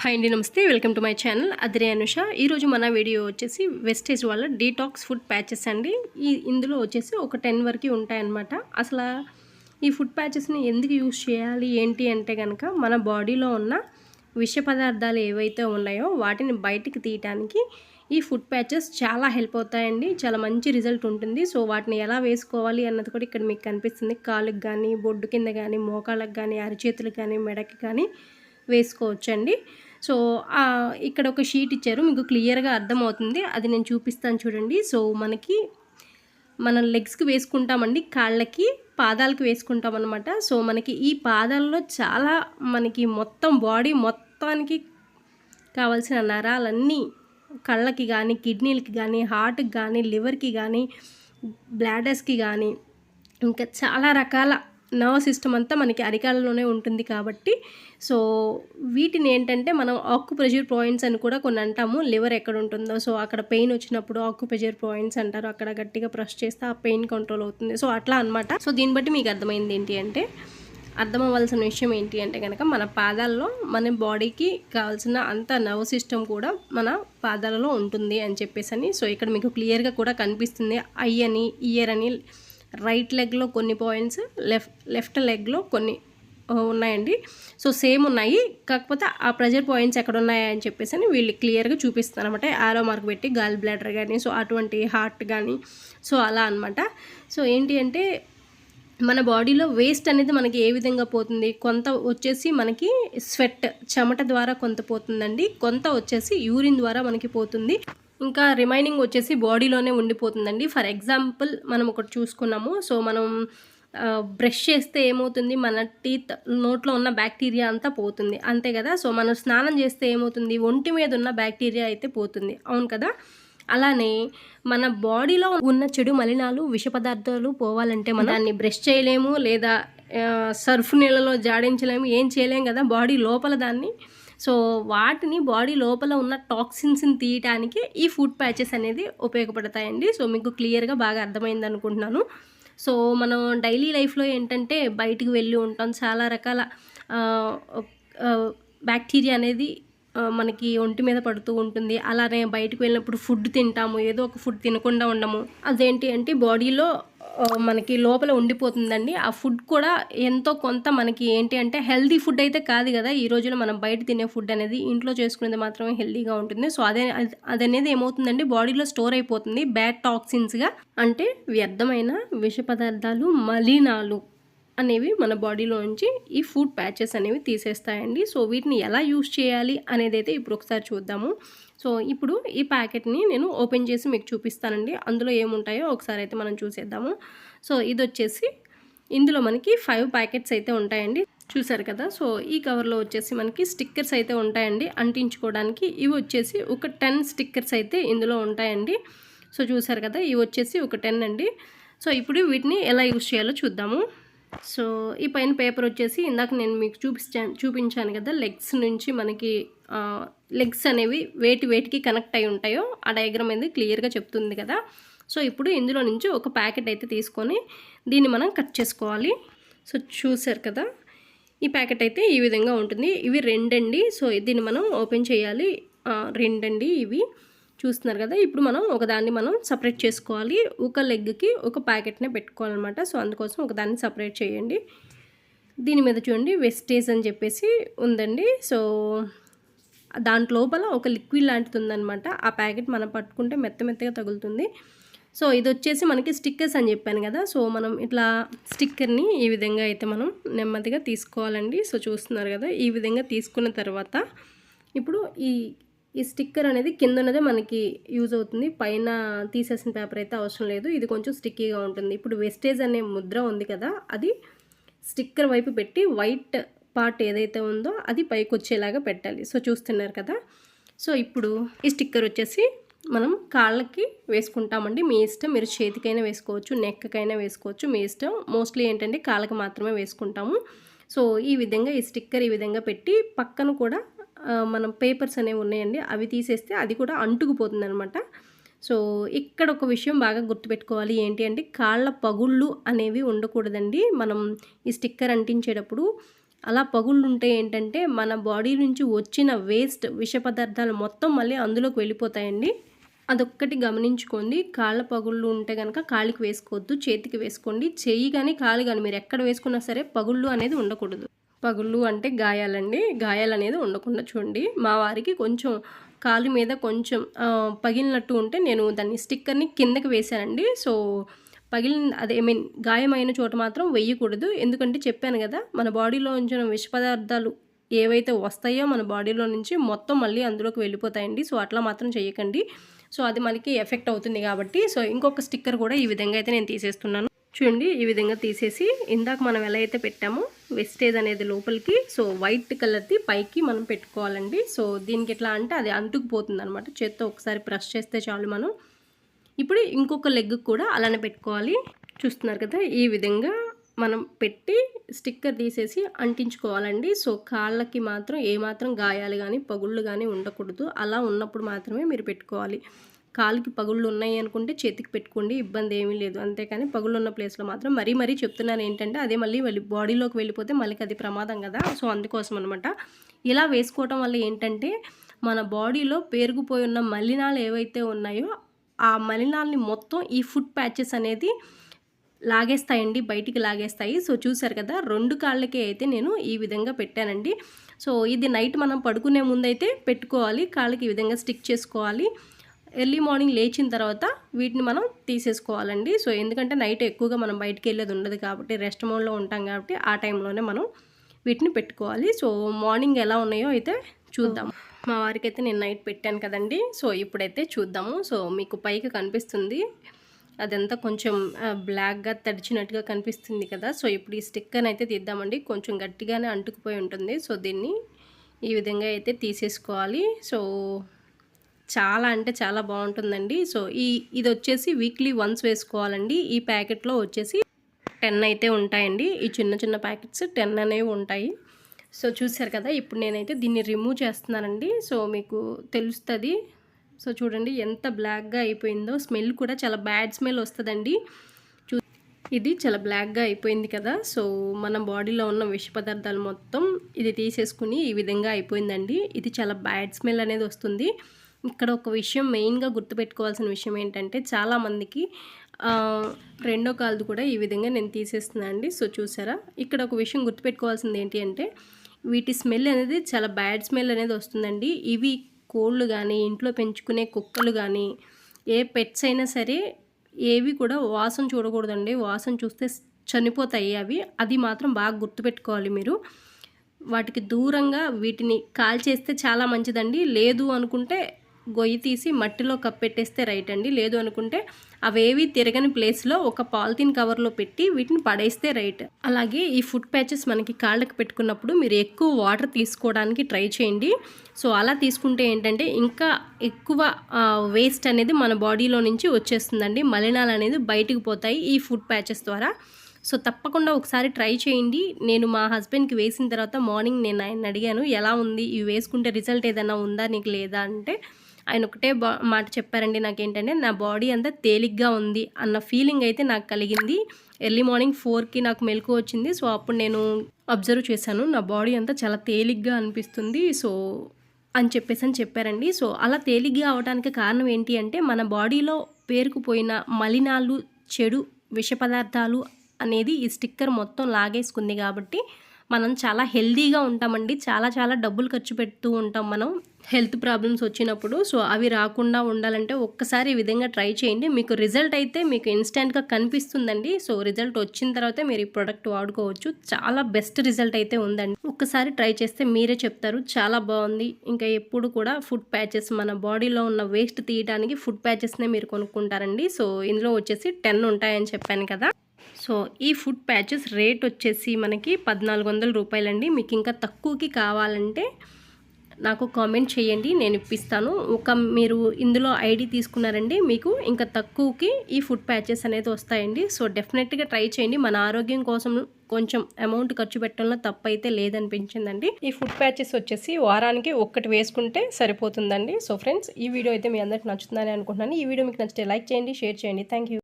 Hi అండి, నమస్తే. Welcome to my channel Adri Anusha. ఈరోజు మన వీడియో వచ్చేసి వెస్టేజ్ వాళ్ళ డీటాక్స్ ఫుడ్ ప్యాచెస్ అండి. ఇందులో వచ్చేసి ఒక 10 వరకు ఉంటాయన్నమాట. అసలు ఈ ఫుడ్ ప్యాచెస్ని ఎందుకు యూజ్ చేయాలి ఏంటి అంటే కనుక మన బాడీలో ఉన్న విష పదార్థాలు ఏవైతే ఉన్నాయో వాటిని బయటికి తీయటానికి ఈ ఫుడ్ ప్యాచెస్ చాలా హెల్ప్ అవుతాయండి. చాలా మంచి రిజల్ట్ ఉంటుంది. సో వాటిని ఎలా వేసుకోవాలి అన్నది కూడా ఇక్కడ మీకు కనిపిస్తుంది. కాళ్ళకి కానీ, బొడ్డు కింద కానీ, మోకాళ్ళకి కానీ, అరిచేతులకు కానీ, మెడకి కానీ వేసుకోవచ్చండి. సో ఇక్కడ ఒక షీట్ ఇచ్చారు, మీకు క్లియర్గా అర్థమవుతుంది. అది నేను చూపిస్తాను చూడండి. సో మనం లెగ్స్కి వేసుకుంటామండి, కాళ్ళకి, పాదాలకు వేసుకుంటాం అనమాట. సో మనకి ఈ పాదాల్లో చాలా మనకి మొత్తం బాడీ మొత్తానికి కావాల్సిన నరాలన్నీ కళ్ళకి కానీ, కిడ్నీలకి కానీ, హార్ట్కి కానీ, లివర్కి కానీ, బ్లాడర్స్కి కానీ, ఇంకా చాలా రకాల నర్వ్ సిస్టమ్ అంతా మనకి అరికాళ్ళలోనే ఉంటుంది కాబట్టి సో వీటిని ఏంటంటే మనం ఆక్యుప్రెషర్ పాయింట్స్ అని కూడా కొన్ని అంటాము. లివర్ ఎక్కడ ఉంటుందో సో అక్కడ పెయిన్ వచ్చినప్పుడు ఆక్యుప్రెషర్ పాయింట్స్ అంటారు. అక్కడ గట్టిగా ప్రెస్ చేస్తే ఆ పెయిన్ కంట్రోల్ అవుతుంది. సో అట్లా అనమాట. సో దీన్ని బట్టి మీకు అర్థమైంది ఏంటి అంటే, అర్థం అవ్వాల్సిన విషయం ఏంటి అంటే కనుక మన పాదాల్లో మన బాడీకి కావాల్సిన అంత నర్వ్ సిస్టమ్ కూడా మన పాదాలలో ఉంటుంది అని చెప్పేసి. సో ఇక్కడ మీకు క్లియర్గా కూడా కనిపిస్తుంది. ఐ అని, ఇయర్ అని, రైట్ లెగ్లో కొన్ని పాయింట్స్, లెఫ్ట్ లెగ్లో కొన్ని ఉన్నాయండి. సో సేమ్ ఉన్నాయి, కాకపోతే ఆ ప్రెజర్ పాయింట్స్ ఎక్కడ ఉన్నాయా అని చెప్పేసి వీళ్ళు క్లియర్గా చూపిస్తాను అనమాట. ఆరో మార్క్ పెట్టి గాల్ బ్లాడర్ కానీ, సో అటువంటి హార్ట్ కానీ, సో అలా అనమాట. సో ఏంటి అంటే మన బాడీలో వేస్ట్ అనేది మనకి ఏ విధంగా పోతుంది, కొంత వచ్చేసి మనకి స్వెట్, చెమట ద్వారా కొంత పోతుందండి, కొంత వచ్చేసి యూరిన్ ద్వారా మనకి పోతుంది, ఇంకా రిమైనింగ్ వచ్చేసి బాడీలోనే ఉండిపోతుందండి. ఫర్ ఎగ్జాంపుల్ మనం ఒకటి చూసుకున్నాము. సో మనం బ్రష్ చేస్తే ఏమవుతుంది, మన టీత్ నోట్లో ఉన్న బ్యాక్టీరియా అంతా పోతుంది, అంతే కదా. సో మనం స్నానం చేస్తే ఏమవుతుంది, ఒంటి మీద ఉన్న బ్యాక్టీరియా అయితే పోతుంది, అవును కదా. అలానే మన బాడీలో ఉన్న చెడు మలినాలు, విష పదార్థాలు పోవాలంటే మనం దాన్ని బ్రష్ చేయలేము, లేదా సర్ఫ్ నీళ్ళలో జాడించలేము, ఏం చేయలేము కదా బాడీ లోపల దాన్ని. సో వాటిని బాడీ లోపల ఉన్న టాక్సిన్స్ని తీయటానికి ఈ ఫుడ్ ప్యాచెస్ అనేది ఉపయోగపడతాయండి. సో మీకు క్లియర్గా బాగా అర్థమైంది అనుకుంటున్నాను. సో మనం డైలీ లైఫ్లో ఏంటంటే బయటికి వెళ్ళి ఉంటాం, చాలా రకాల బ్యాక్టీరియా అనేది మనకి ఒంటి మీద పడుతూ ఉంటుంది. అలానే బయటకు వెళ్ళినప్పుడు ఫుడ్ తింటాము, ఏదో ఒక ఫుడ్ తినకుండా ఉండము, అదేంటి అంటే బాడీలో మనకి లోపల ఉండిపోతుందండి. ఆ ఫుడ్ కూడా ఎంతో కొంత మనకి ఏంటి అంటే హెల్దీ ఫుడ్ అయితే కాదు కదా. ఈ రోజులో మనం బయట తినే ఫుడ్ అనేది ఇంట్లో చేసుకునేది మాత్రమే హెల్దీగా ఉంటుంది. సో అదనేది ఏమవుతుందండి, బాడీలో స్టోర్ అయిపోతుంది బ్యాడ్ టాక్సిన్స్గా, అంటే వ్యర్థమైన విష పదార్థాలు, మలినాలు అనేవి మన బాడీలో నుంచి ఈ ఫుడ్ ప్యాచెస్ అనేవి తీసేస్తాయండి. సో వీటిని ఎలా యూజ్ చేయాలి అనేది అయితే ఇప్పుడు ఒకసారి చూద్దాము. సో ఇప్పుడు ఈ ప్యాకెట్ని నేను ఓపెన్ చేసి మీకు చూపిస్తానండి, అందులో ఏముంటాయో ఒకసారి అయితే మనం చూసేద్దాము. సో ఇది వచ్చేసి ఇందులో మనకి 5 ప్యాకెట్స్ అయితే ఉంటాయండి, చూసారు కదా. సో ఈ కవర్లో వచ్చేసి మనకి స్టిక్కర్స్ అయితే ఉంటాయండి అంటించుకోవడానికి. ఇవి వచ్చేసి ఒక 10 స్టిక్కర్స్ అయితే ఇందులో ఉంటాయండి. సో చూసారు కదా, ఇవి వచ్చేసి ఒక 10 అండి. సో ఇప్పుడు వీటిని ఎలా యూజ్ చేయాలో చూద్దాము. సో ఈ పైన పేపర్ వచ్చేసి ఇందాక నేను మీకు చూపించాను కదా, లెగ్స్ నుంచి మనకి లెగ్స్ అనేవి వేటికి కనెక్ట్ అయి ఉంటాయో ఆ డయాగ్రామ్ అనేది క్లియర్గా చెప్తుంది కదా. సో ఇప్పుడు ఇందులో నుంచి ఒక ప్యాకెట్ అయితే తీసుకొని దీన్ని మనం కట్ చేసుకోవాలి. సో చూసారు కదా, ఈ ప్యాకెట్ అయితే ఈ విధంగా ఉంటుంది. ఇవి 2 అండి. సో దీన్ని మనం ఓపెన్ చేయాలి. 2 అండి ఇవి, చూస్తున్నారు కదా. ఇప్పుడు మనం ఒకదాన్ని మనం సపరేట్ చేసుకోవాలి. ఒక లెగ్కి ఒక ప్యాకెట్నే పెట్టుకోవాలన్నమాట. సో అందుకోసం ఒకదాన్ని సపరేట్ చేయండి. దీని మీద చూడండి వెస్టేజ్ అని చెప్పేసి ఉందండి. సో దాంట్లో లోపల ఒక లిక్విడ్ లాంటిది ఉందన్నమాట. ఆ ప్యాకెట్ మనం పట్టుకుంటే మెత్తగా తగులుతుంది. సో ఇది వచ్చేసి మనకి స్టిక్కర్స్ అని చెప్పాను కదా. సో మనం ఇట్లా స్టిక్కర్ని ఈ విధంగా అయితే మనం నెమ్మదిగా తీసుకోవాలండి. సో చూస్తున్నారు కదా, ఈ విధంగా తీసుకున్న తర్వాత ఇప్పుడు ఈ స్టిక్కర్ అనేది కింద ఉన్నదే మనకి యూజ్ అవుతుంది, పైన తీసేసిన పేపర్ అయితే అవసరం లేదు. ఇది కొంచెం స్టిక్కీగా ఉంటుంది. ఇప్పుడు వెస్టేజ్ అనే ముద్ర ఉంది కదా, అది స్టిక్కర్ వైపు పెట్టి వైట్ పార్ట్ ఏదైతే ఉందో అది పైకి వచ్చేలాగా పెట్టాలి. సో చూస్తున్నారు కదా. సో ఇప్పుడు ఈ స్టిక్కర్ వచ్చేసి మనం కాళ్ళకి వేసుకుంటామండి. మీ ఇష్టం, మీరు చేతికైనా వేసుకోవచ్చు, నెక్కకైనా వేసుకోవచ్చు, మీ ఇష్టం. మోస్ట్లీ ఏంటంటే కాళ్ళకి మాత్రమే వేసుకుంటాము. సో ఈ విధంగా ఈ స్టిక్కర్ ఈ విధంగా పెట్టి పక్కన కూడా మనం పేపర్స్ అనేవి ఉన్నాయండి, అవి తీసేస్తే అది కూడా అంటుకుపోతుంది అనమాట. సో ఇక్కడ ఒక విషయం బాగా గుర్తుపెట్టుకోవాలి, ఏంటి అంటే కాళ్ళ పగుళ్ళు అనేవి ఉండకూడదండి. మనం ఈ స్టిక్కర్ అంటించేటప్పుడు అలా పగుళ్ళు ఉంటే ఏంటంటే మన బాడీ నుంచి వచ్చిన వేస్ట్ విష పదార్థాలు మొత్తం మళ్ళీ అందులోకి వెళ్ళిపోతాయండి. అదొక్కటి గమనించుకోండి. కాళ్ళ పగుళ్ళు ఉంటే గనక కాలికి వేసుకోవద్దు, చేతికి వేసుకోండి. చెయ్యి కానీ కాలు కానీ మీరు ఎక్కడ వేసుకున్నా సరే పగుళ్ళు అనేది ఉండకూడదు. పగుళ్ళు అంటే గాయాలండి. గాయాలనేది ఉండకుండా చూడండి. మా వారికి కొంచెం కాలు మీద కొంచెం పగిలినట్టు ఉంటే నేను దాన్ని స్టిక్కర్ని కిందకి వేశానండి. సో అదే గాయమైన చోట మాత్రం వేయకూడదు. ఎందుకంటే చెప్పాను కదా, మన బాడీలో ఉంచిన విష పదార్థాలు ఏవైతే వస్తాయో మన బాడీలో నుంచి మొత్తం మళ్ళీ అందులోకి వెళ్ళిపోతాయండి. సో అట్లా మాత్రం చేయకండి. సో అది మనకి ఎఫెక్ట్ అవుతుంది కాబట్టి. సో ఇంకొక స్టిక్కర్ కూడా ఈ విధంగా అయితే నేను తీసేస్తున్నాను. చూడండి, ఈ విధంగా తీసేసి ఇందాక మనం ఎలా అయితే పెట్టామో వెస్టేజ్ అనేది లోపలికి, సో వైట్ కలర్ది పైకి మనం పెట్టుకోవాలండి. సో దీనికి ఎట్లా అంటే అది అంటుకుపోతుంది అనమాట. చేత్తో ఒకసారి ప్రెస్ చేస్తే చాలు మనం. ఇప్పుడు ఇంకొక లెగ్ కూడా అలానే పెట్టుకోవాలి. చూస్తున్నారు కదా, ఈ విధంగా మనం పెట్టి స్టిక్కర్ తీసేసి అంటించుకోవాలండి. సో కాళ్ళకి మాత్రం ఏమాత్రం గాయాలు కానీ పగుళ్ళు కానీ ఉండకూడదు. అలా ఉన్నప్పుడు మాత్రమే మీరు పెట్టుకోవాలి. కాలుకి పగుళ్ళు ఉన్నాయి అనుకుంటే చేతికి పెట్టుకోండి, ఇబ్బంది ఏమీ లేదు. అంతేకాని పగుళ్ళు ఉన్న ప్లేస్లో మాత్రం మరీ చెప్తున్నాను ఏంటంటే అదే మళ్ళీ బాడీలోకి వెళ్ళిపోతే మళ్ళీ అది ప్రమాదం కదా. సో అందుకోసం అనమాట. ఇలా వేసుకోవటం వల్ల ఏంటంటే మన బాడీలో పేరుకుపోయి ఉన్న మలినాలు ఏవైతే ఉన్నాయో ఆ మలినాల్ని మొత్తం ఈ ఫుట్ ప్యాచెస్ అనేది లాగేస్తాయండి, బయటికి లాగేస్తాయి. సో చూసారు కదా, 2 కాళ్ళకి అయితే నేను ఈ విధంగా పెట్టానండి. సో ఇది నైట్ మనం పడుకునే ముందైతే పెట్టుకోవాలి. కాళ్ళకి ఈ విధంగా స్టిక్ చేసుకోవాలి. ఎర్లీ మార్నింగ్ లేచిన తర్వాత వీటిని మనం తీసేసుకోవాలండి. సో ఎందుకంటే నైట్ ఎక్కువగా మనం బయటికి వెళ్ళేది ఉండదు కాబట్టి, రెస్ట్ మోడ్లో ఉంటాం కాబట్టి ఆ టైంలోనే మనం వీటిని పెట్టుకోవాలి. సో మార్నింగ్ ఎలా ఉన్నాయో అయితే చూద్దాం. మా వారికి అయితే నేను నైట్ పెట్టాను కదండి. సో ఇప్పుడైతే చూద్దాము. సో మీకు పైకి కనిపిస్తుంది, అదంతా కొంచెం బ్లాక్గా తడిచినట్టుగా కనిపిస్తుంది కదా. సో ఇప్పుడు ఈ స్టిక్కర్ని అయితే తీద్దామండి. కొంచెం గట్టిగానే అంటుకుపోయి ఉంటుంది. సో దీన్ని ఈ విధంగా అయితే తీసేసుకోవాలి. సో చాలా అంటే చాలా బాగుంటుందండి. సో ఇది వచ్చేసి వీక్లీ వన్స్ వేసుకోవాలండి. ఈ ప్యాకెట్లో వచ్చేసి 10 అయితే ఉంటాయండి. ఈ చిన్న ప్యాకెట్స్ 10 అనేవి ఉంటాయి. సో చూసారు కదా, ఇప్పుడు నేనైతే దీన్ని రిమూవ్ చేస్తున్నానండి. సో మీకు తెలుస్తుంది. సో చూడండి ఎంత బ్లాక్గా అయిపోయిందో. స్మెల్ కూడా చాలా బ్యాడ్ స్మెల్ వస్తుందండి. ఇది చాలా బ్లాక్గా అయిపోయింది కదా. సో మన బాడీలో ఉన్న విష పదార్థాలు మొత్తం ఇది తీసేసుకుని ఈ విధంగా అయిపోయిందండి. ఇది చాలా బ్యాడ్ స్మెల్ అనేది వస్తుంది. ఇక్కడ ఒక విషయం మెయిన్గా గుర్తుపెట్టుకోవాల్సిన విషయం ఏంటంటే చాలామందికి రెండో కాలుది కూడా ఈ విధంగా నేను తీసేస్తున్నాను అండి. సో చూసారా, ఇక్కడ ఒక విషయం గుర్తుపెట్టుకోవాల్సింది ఏంటి అంటే వీటి స్మెల్ అనేది చాలా బ్యాడ్ స్మెల్ అనేది వస్తుందండి. ఇవి కోళ్ళు కానీ ఇంట్లో పెంచుకునే కుక్కలు కానీ ఏ పెట్స్ అయినా సరే ఏవి కూడా వాసన చూడకూడదండి. వాసన చూస్తే చనిపోతాయి అవి. అది మాత్రం బాగా గుర్తుపెట్టుకోవాలి మీరు. వాటికి దూరంగా వీటిని కాల్చేస్తే చాలా మంచిదండి. లేదు అనుకుంటే గొయ్యి తీసి మట్టిలో కప్పెట్టేస్తే రైట్ అండి. లేదు అనుకుంటే అవేవి తిరగని ప్లేస్లో ఒక పాలిథిన్ కవర్లో పెట్టి వీటిని పడేస్తే రైట్. అలాగే ఈ ఫుట్ ప్యాచెస్ మనకి కాళ్ళకి పెట్టుకున్నప్పుడు మీరు ఎక్కువ వాటర్ తీసుకోవడానికి ట్రై చేయండి. సో అలా తీసుకుంటే ఏంటంటే ఇంకా ఎక్కువ వేస్ట్ అనేది మన బాడీలో నుంచి వచ్చేస్తుందండి. మలినాలు అనేది బయటికి పోతాయి ఈ ఫుట్ ప్యాచెస్ ద్వారా. సో తప్పకుండా ఒకసారి ట్రై చేయండి. నేను మా హస్బెండ్కి వేసిన తర్వాత మార్నింగ్ నేను ఆయన అడిగాను, ఎలా ఉంది, ఇవి వేసుకుంటే రిజల్ట్ ఏదైనా ఉందా నీకు లేదా అంటే ఆయన ఒకటే మాట చెప్పారండి నాకేంటంటే నా బాడీ అంతా తేలిగ్గా ఉంది అన్న ఫీలింగ్ అయితే నాకు కలిగింది. ఎర్లీ మార్నింగ్ 4కి నాకు మెలకు వచ్చింది. సో అప్పుడు నేను అబ్జర్వ్ చేశాను, నా బాడీ అంతా చాలా తేలిగ్గా అనిపిస్తుంది సో అని చెప్పారండి. సో అలా తేలిగ్గా అవడానికి కారణం ఏంటి అంటే మన బాడీలో పేరుకుపోయిన మలినాలు, చెడు విష పదార్థాలు అనేది ఈ స్టిక్కర్ మొత్తం లాగేసుకుంది కాబట్టి మనం చాలా హెల్దీగా ఉంటామండి. చాలా డబ్బులు ఖర్చు పెడుతూ ఉంటాం మనం హెల్త్ ప్రాబ్లమ్స్ వచ్చినప్పుడు. సో అవి రాకుండా ఉండాలంటే ఒక్కసారి ఈ విధంగా ట్రై చేయండి. మీకు రిజల్ట్ అయితే మీకు ఇన్స్టెంట్గా కనిపిస్తుందండి. సో రిజల్ట్ వచ్చిన తర్వాత మీరు ఈ ప్రోడక్ట్ వాడుకోవచ్చు. చాలా బెస్ట్ రిజల్ట్ అయితే ఉందండి. ఒక్కసారి ట్రై చేస్తే మీరే చెప్తారు చాలా బాగుంది. ఇంకా ఎప్పుడు కూడా ఫుట్ ప్యాచెస్ మన బాడీలో ఉన్న వేస్ట్ తీయడానికి ఫుట్ ప్యాచెస్నే మీరు కొనుక్కుంటారండి. సో ఇందులో వచ్చేసి 10 ఉంటాయని చెప్పాను కదా. సో ఈ ఫుట్ ప్యాచెస్ రేట్ వచ్చేసి మనకి 1400 రూపాయలండి. మీకు ఇంకా తక్కువకి కావాలంటే నాకు కామెంట్ చేయండి, నేను ఇప్పిస్తాను. మీరు ఇందులో ఐడి తీసుకున్నారండి, మీకు ఇంకా తక్కువకి ఈ ఫుట్ ప్యాచెస్ అనేది వస్తాయండి. సో డెఫినెట్గా ట్రై చేయండి. మన ఆరోగ్యం కోసం కొంచెం అమౌంట్ ఖర్చు పెట్టడంలో తప్పైతే లేదనిపించిందండి. ఈ ఫుట్ ప్యాచెస్ వచ్చేసి వారానికి ఒక్కటి వేసుకుంటే సరిపోతుందండి. సో ఫ్రెండ్స్, ఈ వీడియో అయితే మీ అందరికి నచ్చుతుందని అనుకుంటున్నాను. ఈ వీడియో మీకు నచ్చితే లైక్ చేయండి, షేర్ చేయండి. Thank you.